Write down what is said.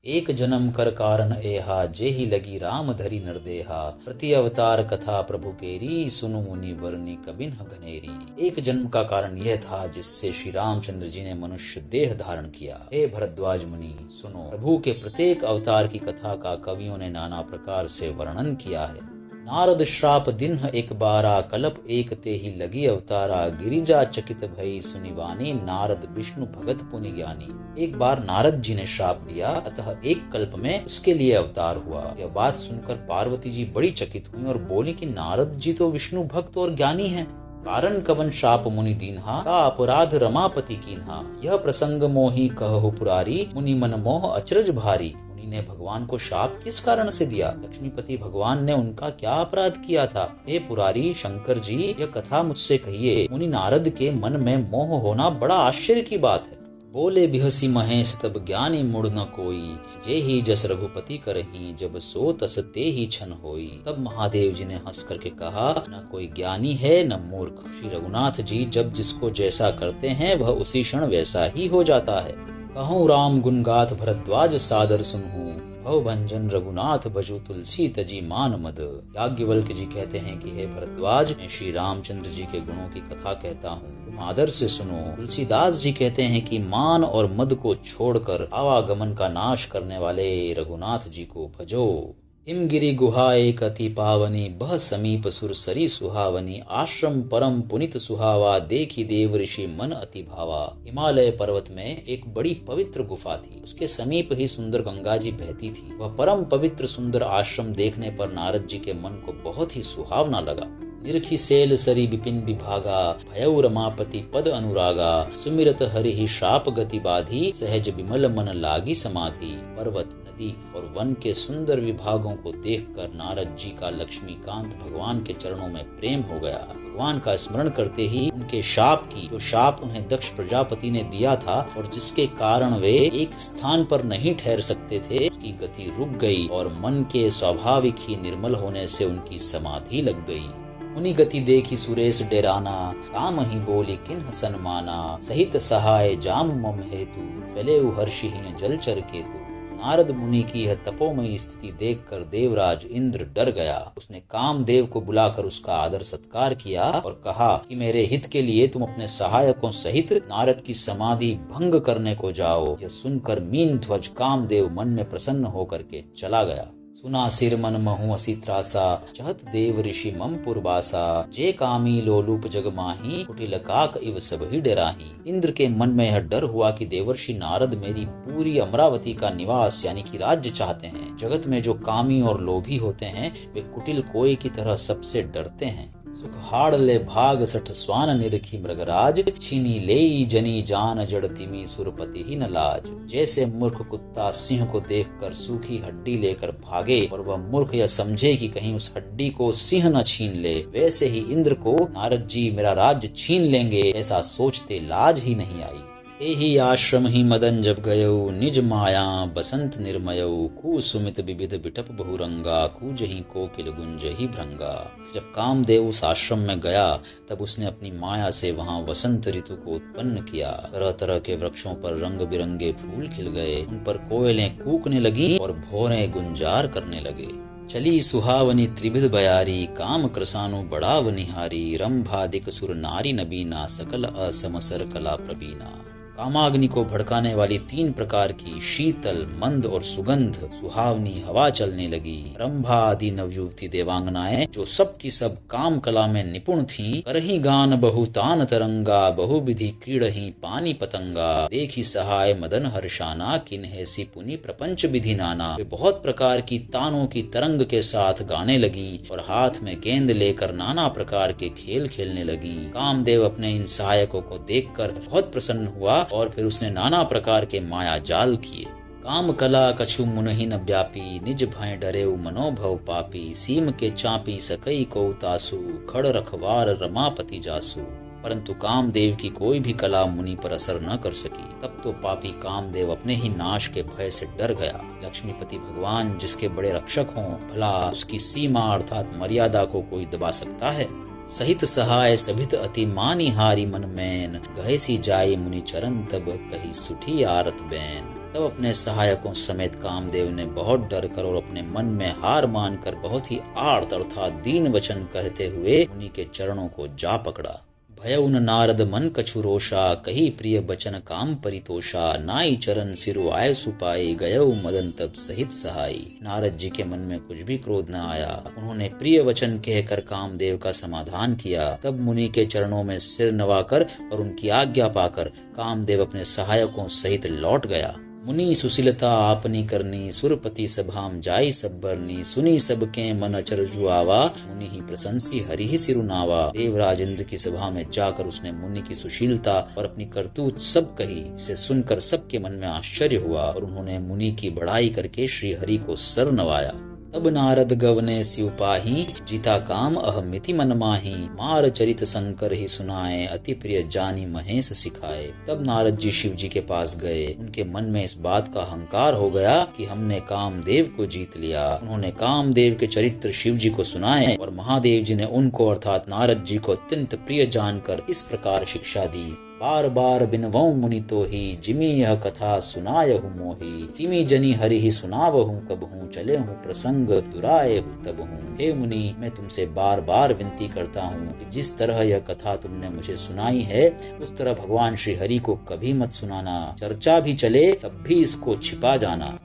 एक जन्म कर कारण एहा, जेहि लगी राम धरि नरदेहा। प्रति अवतार कथा प्रभु केरी, सुनु मुनि बरनी कबिन घनेरी। एक जन्म का कारण यह था जिससे श्री रामचंद्र जी ने मनुष्य देह धारण किया। हे भरद्वाज मुनि सुनो, प्रभु के प्रत्येक अवतार की कथा का कवियों ने नाना प्रकार से वर्णन किया है। नारद श्राप दिन एक बारा, कलप एक ते ही लगी अवतारा। गिरिजा चकित भई सुनिवानी, नारद विष्णु भगत पुनि ज्ञानी। एक बार नारद जी ने श्राप दिया, अतः एक कल्प में उसके लिए अवतार हुआ। यह बात सुनकर पार्वती जी बड़ी चकित हुई और बोली कि नारद जी तो विष्णु भक्त और ज्ञानी हैं। कारण कवन शाप मुनि दीन्हा, का अपराध रमापति कीन्हा। यह प्रसंग मोहि कहु पुरारी, मुनि मन मोह अचरज भारी। मुनि ने भगवान को शाप किस कारण से दिया? लक्ष्मीपति भगवान ने उनका क्या अपराध किया था? हे पुरारी शंकर जी, यह कथा मुझसे कहिए। मुनि नारद के मन में मोह होना बड़ा आश्चर्य की बात है। बोले बिहसी महेश तब ज्ञानी मुड़ न कोई, जे ही जस रघुपति करही, जब सो तस ते ही छन होई। तब महादेव जी ने हंस करके कहा, न कोई ज्ञानी है न मूर्ख। श्री रघुनाथ जी जब जिसको जैसा करते हैं वह उसी क्षण वैसा ही हो जाता है। कहूँ राम गुण गाथ भरद्वाज सादर सुनहूँ, भव भंजन रघुनाथ भजु तुलसी तजी मान मद। याज्ञवल्क्य जी कहते हैं कि हे भरद्वाज, मैं श्री रामचंद्र जी के गुणों की कथा कहता हूँ, तुम आदर से सुनो। तुलसीदास जी कहते हैं कि मान और मद को छोड़कर आवागमन का नाश करने वाले रघुनाथ जी को भजो। हिमगिरि गुहा एक अति पावनी, बह समीप सुर सरी सुहावनी। आश्रम परम पुनित सुहावा, देखी देव ऋषि मन अति भावा। हिमालय पर्वत में एक बड़ी पवित्र गुफा थी, उसके समीप ही सुंदर गंगा जी बहती थी। वह परम पवित्र सुंदर आश्रम देखने पर नारद जी के मन को बहुत ही सुहावना लगा। निरखी सेल सरी विपिन विभागा, भयउ रमापति पद अनुरागा। सुमिरत हरि ही शाप गति बाधी, सहज विमल मन लागी समाधि। पर्वत नदी और वन के सुंदर विभागों को देखकर नारद जी का लक्ष्मीकांत भगवान के चरणों में प्रेम हो गया। भगवान का स्मरण करते ही उनके शाप की, जो शाप उन्हें दक्ष प्रजापति ने दिया था और जिसके कारण वे एक स्थान पर नहीं ठहर सकते थे, उसकी गति रुक गई और मन के स्वाभाविक ही निर्मल होने से उनकी समाधि लग गई। मुनि गति देखी सुरेश डेराना, काम ही बोली किन्ह सन्माना। सहित सहाय जाम मम हेतु, चले हर्षि जलचर केतु। नारद मुनि की यह तपोमयी स्थिति देखकर देवराज इंद्र डर गया। उसने कामदेव को बुलाकर उसका आदर सत्कार किया और कहा कि मेरे हित के लिए तुम अपने सहायकों सहित नारद की समाधि भंग करने को जाओ। यह सुनकर मीन ध्वज कामदेव मन में प्रसन्न होकर के चला गया। सुना सिर मन महु असी त्रासा, चहत देव ऋषि मम पुरवासा। जे कामी लोलूप जग माही, कुटिल काक इव सब ही डराही। इंद्र के मन में यह डर हुआ कि देवर्षि नारद मेरी पूरी अमरावती का निवास यानी कि राज्य चाहते हैं। जगत में जो कामी और लोभी होते हैं वे कुटिल कोई की तरह सबसे डरते हैं। सुख हाड़ ले भाग सठ स्वान निरखी मृगराज, छीनी लेई जनी जान जड़ तिमी सुरपति ही न लाज। जैसे मूर्ख कुत्ता सिंह को देखकर सूखी हड्डी लेकर भागे और वह मूर्ख यह समझे कि कहीं उस हड्डी को सिंह न छीन ले, वैसे ही इंद्र को नारद जी मेरा राज्य छीन लेंगे ऐसा सोचते लाज ही नहीं आई। एहि आश्रम ही मदन जब गयऊ, निज माया बसंत निर्मयऊ। कुसुमित विविध बिटप बहुरंगा, कूजहि कोकिल गुंजहि भृंगा। जब कामदेव उस आश्रम में गया तब उसने अपनी माया से वहां वसंत ऋतु को उत्पन्न किया। तरह तरह के वृक्षों पर रंग बिरंगे फूल खिल गए, उन पर कोयलें कूकने लगी और भौरें गुंजार करने लगे। चली सुहावनी त्रिविध बयारी, काम कृसानु बढ़ाव निहारी। रंभादिक सुर नारी नबीना, सकल असमसर कला प्रवीणा। कामाग्नि को भड़काने वाली 3 प्रकार की शीतल, मंद और सुगंध सुहावनी हवा चलने लगी। रंभा आदि नवयुवती देवांगनाएं जो सब की सब काम कला में निपुण थीं, करही गान बहु तान तरंगा। बहुविधि क्रीड़ही पानी पतंगा। देखी सहाय मदन हर्षाना, किन्हेसी पुनि प्रपंच विधि नाना। वे बहुत प्रकार की तानों की तरंग के साथ गाने लगी और हाथ में गेंद लेकर नाना प्रकार के खेल खेलने लगी। कामदेव अपने इन सहायकों को देखकर बहुत प्रसन्न हुआ और फिर उसने नाना प्रकार के माया जाल किए। काम कला कछु मुनहि न व्यापी, निज भय डरेउ मनोभव पापी। सीम के चापी सकई को तासु, खड़ रखवार रमापति जासु। परंतु कामदेव की कोई भी कला मुनि पर असर न कर सकी। तब तो पापी कामदेव अपने ही नाश के भय से डर गया। लक्ष्मीपति भगवान जिसके बड़े रक्षक हों, भला उसकी सीमा अर्थात मर्यादा को कोई दबा सकता है? सहित सहाय सभित अति मानिहारी मन मैन, गहे सी जाई मुनि चरण तब कही सुठी आरत बैन। तब अपने सहायकों समेत कामदेव ने बहुत डर कर और अपने मन में हार मानकर बहुत ही आर्त अर्थात दीन वचन कहते हुए मुनि के चरणों को जा पकड़ा। भयउ न नारद मन कछु रोषा, कही प्रिय बचन काम परितोषा, नाई चरण सिरु आय सुपाई, गयउ मदन तब सहित सहाई। नारद जी के मन में कुछ भी क्रोध न आया। उन्होंने प्रिय वचन कहकर कामदेव का समाधान किया। तब मुनि के चरणों में सिर नवाकर और उनकी आज्ञा पाकर कामदेव अपने सहायकों सहित लौट गया। मुनि सुशीलता आपनी करनी, सुरपति सभाम जाई सब बरनी, सुनी सबके मन अचर जुआवा, मुनि ही प्रशंसी हरि ही सिरुनावा। देवराज इंद्र की सभा में जाकर उसने मुनि की सुशीलता और अपनी करतूत सब कही। इसे सुनकर सबके मन में आश्चर्य हुआ और उन्होंने मुनि की बढ़ाई करके श्री हरि को सर नवाया। तब नारद गवने शिव पाही, जीता काम अहमिति मन माही, मार चरित शंकर ही सुनाए, अति प्रिय जानी महेश सिखाए। तब नारद जी शिव जी के पास गए। उनके मन में इस बात का अहंकार हो गया कि हमने कामदेव को जीत लिया। उन्होंने कामदेव के चरित्र शिव जी को सुनाए और महादेव जी ने उनको अर्थात नारद जी को अत्यंत प्रिय जानकर इस प्रकार शिक्षा दी। बार बार बिनवऊं मुनि तो ही, जिमी यह कथा सुनायहु मोही, तिमी जनी हरि ही सुनावहूं कबहूं, चले हूँ प्रसंग दुराए हूँ तब हूँ। हे मुनि, मैं तुमसे बार बार विनती करता हूँ कि जिस तरह यह कथा तुमने मुझे सुनाई है उस तरह भगवान श्री हरि को कभी मत सुनाना। चर्चा भी चले तब भी इसको छिपा जाना।